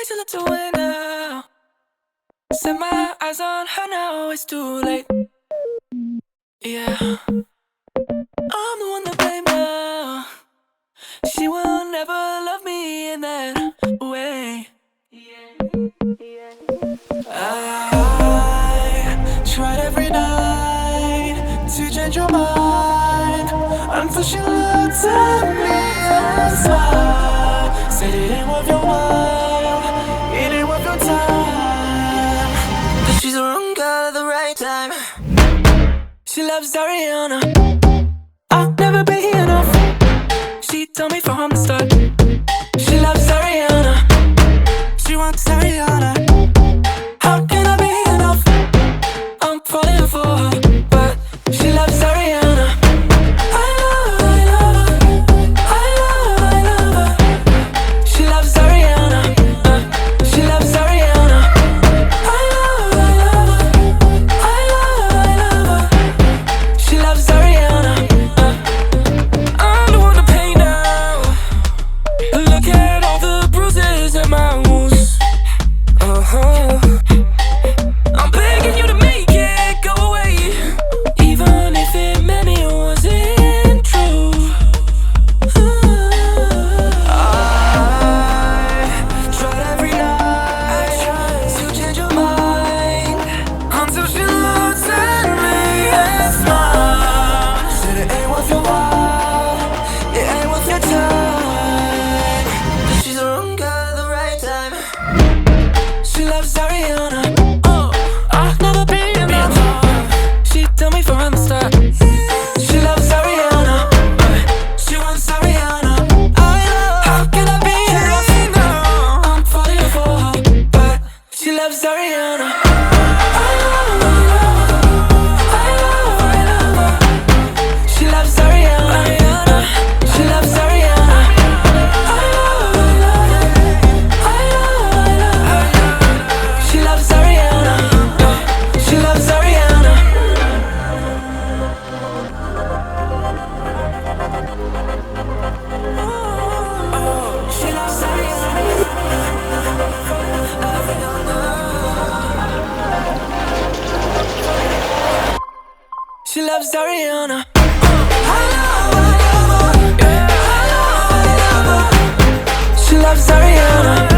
to look to win now. Set my eyes on her now, it's too late. Yeah, I'm the one to blame now. She will never love me in that way. I tried every night to change your mind, until she looked at me and smiled. Said it ain't worth your while, it ain't worth your time, that she's the wrong girl at the right time. She loves Ariana, I'll never be enough. She told me from the start. She loves Ariana, she wants Ariana. How can I be enough? I'm falling for her, but she loves Ariana. I love her, I love her, I love her. She loves Ariana, she loves Ariana. I love her, I love her, I love her. She loves Ariana. I'm the one to pay now. Look at all the bruises and my wounds. I'm begging you to make it go away, even if it meant it wasn't true. I tried every night to change your mind, until she looked at me and smiled. Said it ain't worth your while, it ain't worth your time, that she's the wrong girl at the right time. She loves Ariana, I'll never be enough. She told me from the start. She loves Ariana, she wants Ariana. How can I be enough? I'm falling for her, but she loves Ariana. I love her, I love her, I love her. She loves Ariana, she loves Ariana. I love her, I love her, I love her. She loves Ariana, she loves Ariana. She loves Ariana. She loves Ariana. I love her, yeah. I love her, I love her. She loves Ariana.